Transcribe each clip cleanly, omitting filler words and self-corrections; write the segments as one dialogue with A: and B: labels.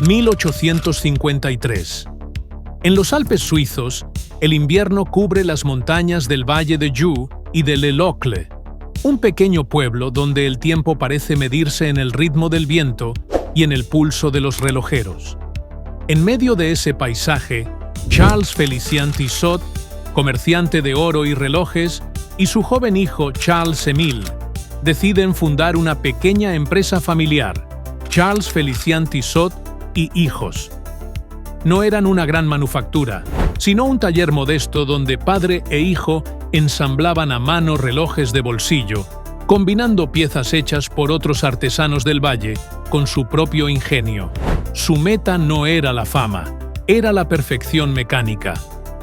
A: 1853. En los Alpes suizos, el invierno cubre las montañas del Valle de Joux y de Le Locle, un pequeño pueblo donde el tiempo parece medirse en el ritmo del viento y en el pulso de los relojeros. En medio de ese paisaje, Charles Félicien Tissot, comerciante de oro y relojes, y su joven hijo Charles-Émile deciden fundar una pequeña empresa familiar, Charles Félicien Tissot y Hijos. No eran una gran manufactura, sino un taller modesto donde padre e hijo ensamblaban a mano relojes de bolsillo, combinando piezas hechas por otros artesanos del valle con su propio ingenio. Su meta no era la fama, era la perfección mecánica.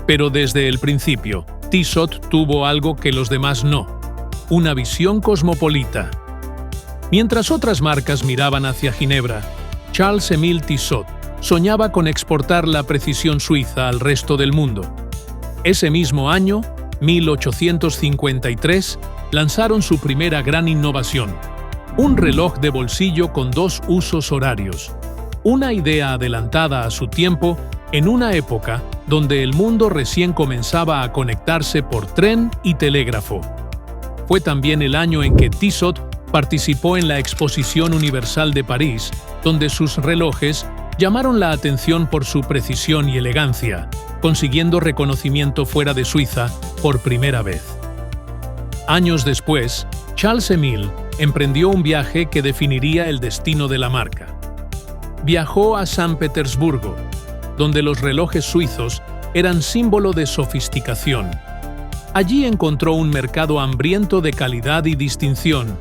A: Pero desde el principio, Tissot tuvo algo que los demás no: una visión cosmopolita. Mientras otras marcas miraban hacia Ginebra, Charles-Émile Tissot soñaba con exportar la precisión suiza al resto del mundo. Ese mismo año, 1853, lanzaron su primera gran innovación: un reloj de bolsillo con 2 usos horarios. Una idea adelantada a su tiempo en una época donde el mundo recién comenzaba a conectarse por tren y telégrafo. Fue también el año en que Tissot participó en la Exposición Universal de París, donde sus relojes llamaron la atención por su precisión y elegancia, consiguiendo reconocimiento fuera de Suiza por primera vez. Años después, Charles-Émile emprendió un viaje que definiría el destino de la marca. Viajó a San Petersburgo, donde los relojes suizos eran símbolo de sofisticación. Allí encontró un mercado hambriento de calidad y distinción,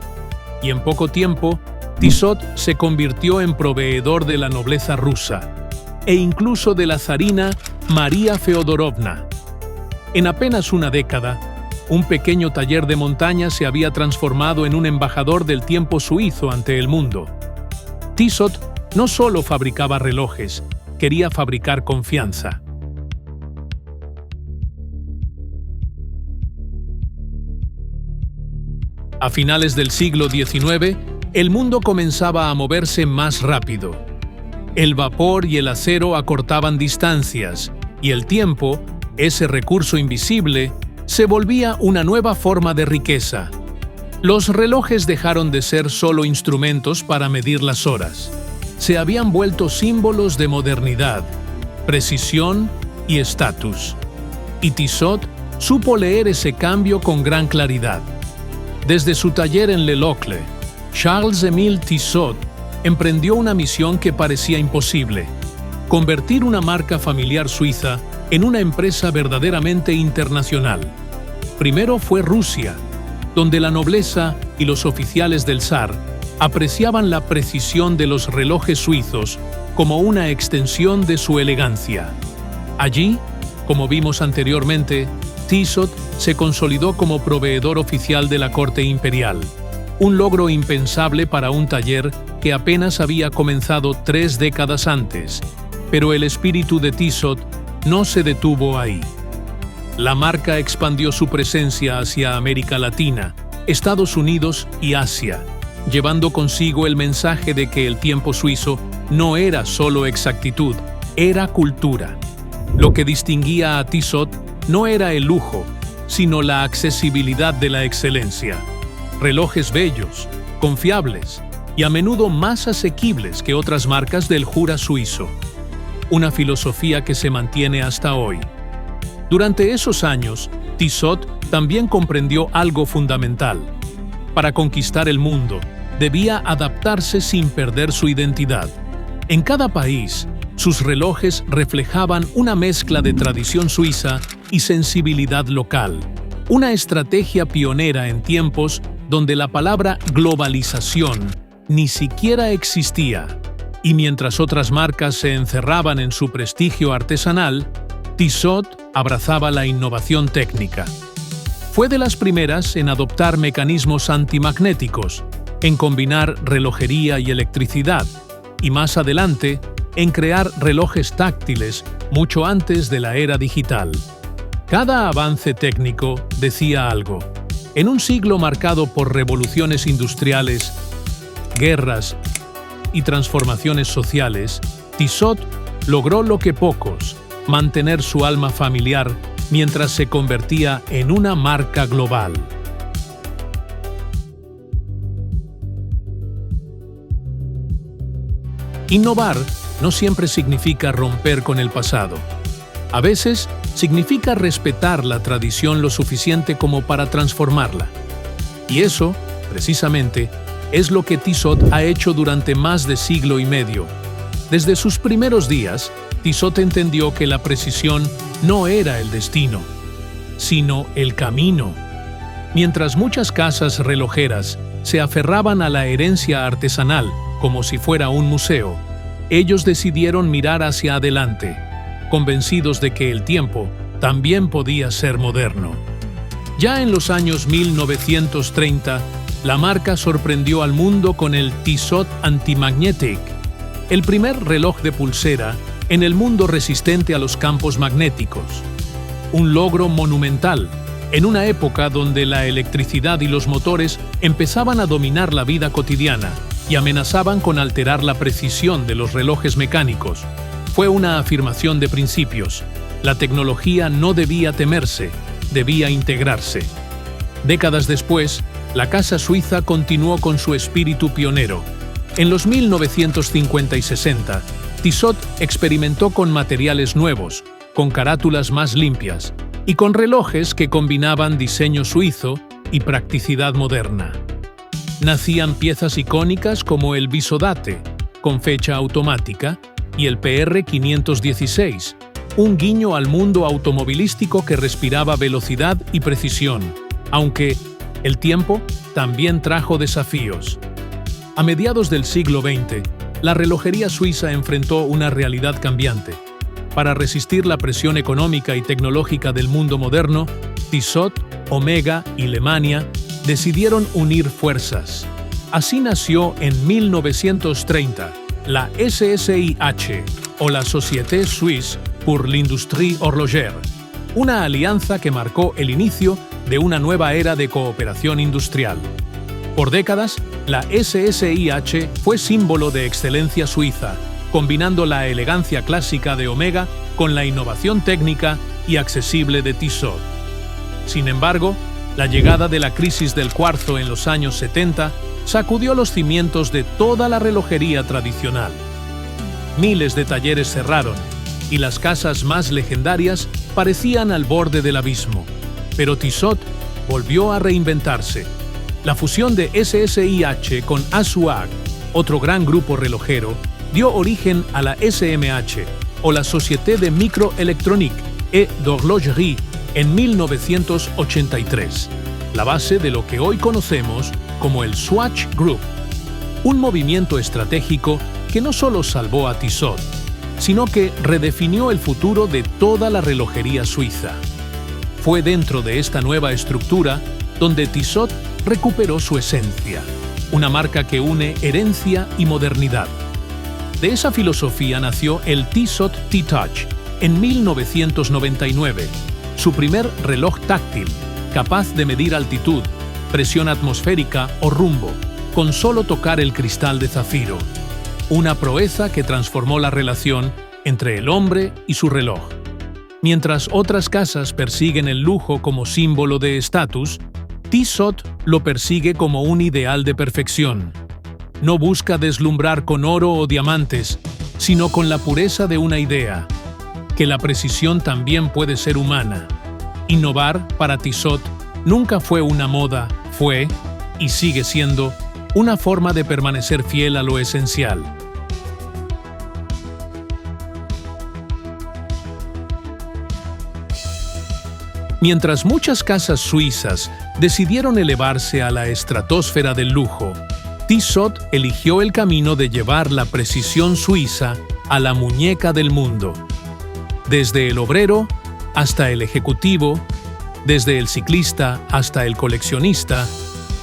A: y en poco tiempo, Tissot se convirtió en proveedor de la nobleza rusa, e incluso de la zarina María Feodorovna. En apenas una década, un pequeño taller de montaña se había transformado en un embajador del tiempo suizo ante el mundo. Tissot no solo fabricaba relojes, quería fabricar confianza. A finales del siglo XIX, el mundo comenzaba a moverse más rápido. El vapor y el acero acortaban distancias, y el tiempo, ese recurso invisible, se volvía una nueva forma de riqueza. Los relojes dejaron de ser solo instrumentos para medir las horas. Se habían vuelto símbolos de modernidad, precisión y estatus. Y Tissot supo leer ese cambio con gran claridad. Desde su taller en Le Locle, Charles-Émile Tissot emprendió una misión que parecía imposible: convertir una marca familiar suiza en una empresa verdaderamente internacional. Primero fue Rusia, donde la nobleza y los oficiales del zar apreciaban la precisión de los relojes suizos como una extensión de su elegancia. Allí, como vimos anteriormente, Tissot se consolidó como proveedor oficial de la corte imperial, un logro impensable para un taller que apenas había comenzado 3 décadas antes, pero el espíritu de Tissot no se detuvo ahí. La marca expandió su presencia hacia América Latina, Estados Unidos y Asia, llevando consigo el mensaje de que el tiempo suizo no era solo exactitud, era cultura. Lo que distinguía a Tissot no era el lujo, sino la accesibilidad de la excelencia. Relojes bellos, confiables y a menudo más asequibles que otras marcas del Jura suizo. Una filosofía que se mantiene hasta hoy. Durante esos años, Tissot también comprendió algo fundamental. Para conquistar el mundo, debía adaptarse sin perder su identidad. En cada país, sus relojes reflejaban una mezcla de tradición suiza y sensibilidad local. Una estrategia pionera en tiempos donde la palabra globalización ni siquiera existía. Y mientras otras marcas se encerraban en su prestigio artesanal, Tissot abrazaba la innovación técnica. Fue de las primeras en adoptar mecanismos antimagnéticos, en combinar relojería y electricidad, y más adelante, en crear relojes táctiles mucho antes de la era digital. Cada avance técnico decía algo. En un siglo marcado por revoluciones industriales, guerras y transformaciones sociales, Tissot logró lo que pocos, mantener su alma familiar mientras se convertía en una marca global. Innovar no siempre significa romper con el pasado. A veces significa respetar la tradición lo suficiente como para transformarla. Y eso, precisamente, es lo que Tissot ha hecho durante más de siglo y medio. Desde sus primeros días, Tissot entendió que la precisión no era el destino, sino el camino. Mientras muchas casas relojeras se aferraban a la herencia artesanal como si fuera un museo, ellos decidieron mirar hacia adelante, convencidos de que el tiempo también podía ser moderno. Ya en los años 1930, la marca sorprendió al mundo con el Tissot Anti-Magnetic, el primer reloj de pulsera en el mundo resistente a los campos magnéticos. Un logro monumental, en una época donde la electricidad y los motores empezaban a dominar la vida cotidiana y amenazaban con alterar la precisión de los relojes mecánicos. Fue una afirmación de principios. La tecnología no debía temerse, debía integrarse. Décadas después, la casa suiza continuó con su espíritu pionero. En los 1950 y 60, Tissot experimentó con materiales nuevos, con carátulas más limpias y con relojes que combinaban diseño suizo y practicidad moderna. Nacían piezas icónicas como el Bisodate, con fecha automática, y el PR516, un guiño al mundo automovilístico que respiraba velocidad y precisión, aunque el tiempo también trajo desafíos. A mediados del siglo XX, la relojería suiza enfrentó una realidad cambiante. Para resistir la presión económica y tecnológica del mundo moderno, Tissot, Omega y Lemania decidieron unir fuerzas. Así nació en 1930 la SSIH, o la Société Suisse pour l'Industrie Horlogère, una alianza que marcó el inicio de una nueva era de cooperación industrial. Por décadas, la SSIH fue símbolo de excelencia suiza, combinando la elegancia clásica de Omega con la innovación técnica y accesible de Tissot. Sin embargo, la llegada de la crisis del cuarzo en los años 70 sacudió los cimientos de toda la relojería tradicional. Miles de talleres cerraron y las casas más legendarias parecían al borde del abismo. Pero Tissot volvió a reinventarse. La fusión de SSIH con Asuag, otro gran grupo relojero, dio origen a la SMH, o la Société de Microélectronique et d'Horlogerie, en 1983, la base de lo que hoy conocemos como el Swatch Group, un movimiento estratégico que no solo salvó a Tissot, sino que redefinió el futuro de toda la relojería suiza. Fue dentro de esta nueva estructura donde Tissot recuperó su esencia, una marca que une herencia y modernidad. De esa filosofía nació el Tissot T-Touch en 1999, su primer reloj táctil, capaz de medir altitud, presión atmosférica o rumbo, con solo tocar el cristal de zafiro. Una proeza que transformó la relación entre el hombre y su reloj. Mientras otras casas persiguen el lujo como símbolo de estatus, Tissot lo persigue como un ideal de perfección. No busca deslumbrar con oro o diamantes, sino con la pureza de una idea, que la precisión también puede ser humana. Innovar, para Tissot, nunca fue una moda, fue, y sigue siendo, una forma de permanecer fiel a lo esencial. Mientras muchas casas suizas decidieron elevarse a la estratosfera del lujo, Tissot eligió el camino de llevar la precisión suiza a la muñeca del mundo. Desde el obrero hasta el ejecutivo, desde el ciclista hasta el coleccionista,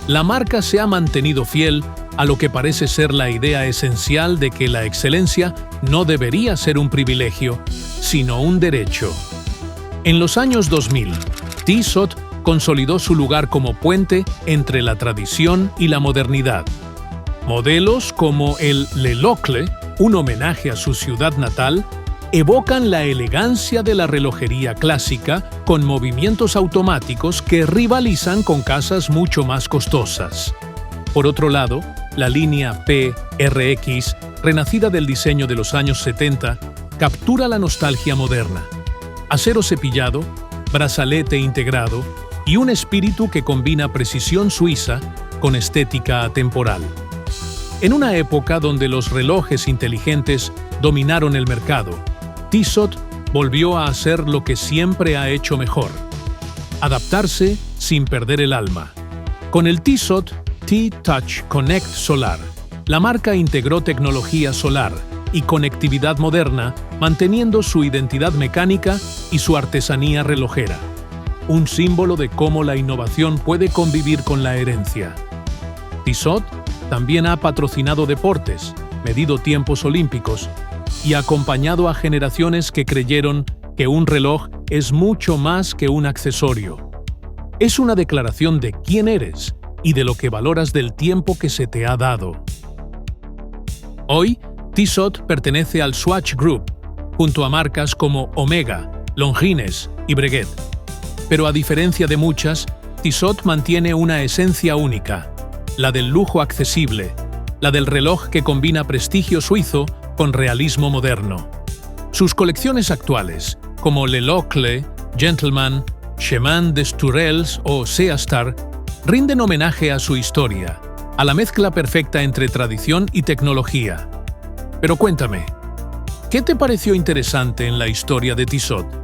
A: la marca se ha mantenido fiel a lo que parece ser la idea esencial de que la excelencia no debería ser un privilegio, sino un derecho. En los años 2000, Tissot consolidó su lugar como puente entre la tradición y la modernidad. Modelos como el Le Locle, un homenaje a su ciudad natal, evocan la elegancia de la relojería clásica con movimientos automáticos que rivalizan con casas mucho más costosas. Por otro lado, la línea PRX, renacida del diseño de los años 70, captura la nostalgia moderna. Acero cepillado, brazalete integrado y un espíritu que combina precisión suiza con estética atemporal. En una época donde los relojes inteligentes dominaron el mercado, Tissot volvió a hacer lo que siempre ha hecho mejor: adaptarse sin perder el alma. Con el Tissot T-Touch Connect Solar, la marca integró tecnología solar y conectividad moderna, manteniendo su identidad mecánica y su artesanía relojera. Un símbolo de cómo la innovación puede convivir con la herencia. Tissot también ha patrocinado deportes, medido tiempos olímpicos y acompañado a generaciones que creyeron que un reloj es mucho más que un accesorio. Es una declaración de quién eres y de lo que valoras del tiempo que se te ha dado. Hoy, Tissot pertenece al Swatch Group, junto a marcas como Omega, Longines y Breguet. Pero a diferencia de muchas, Tissot mantiene una esencia única: la del lujo accesible, la del reloj que combina prestigio suizo con realismo moderno. Sus colecciones actuales, como Le Locle, Gentleman, Chemin des Tourelles o Seastar, rinden homenaje a su historia, a la mezcla perfecta entre tradición y tecnología. Pero cuéntame, ¿qué te pareció interesante en la historia de Tissot?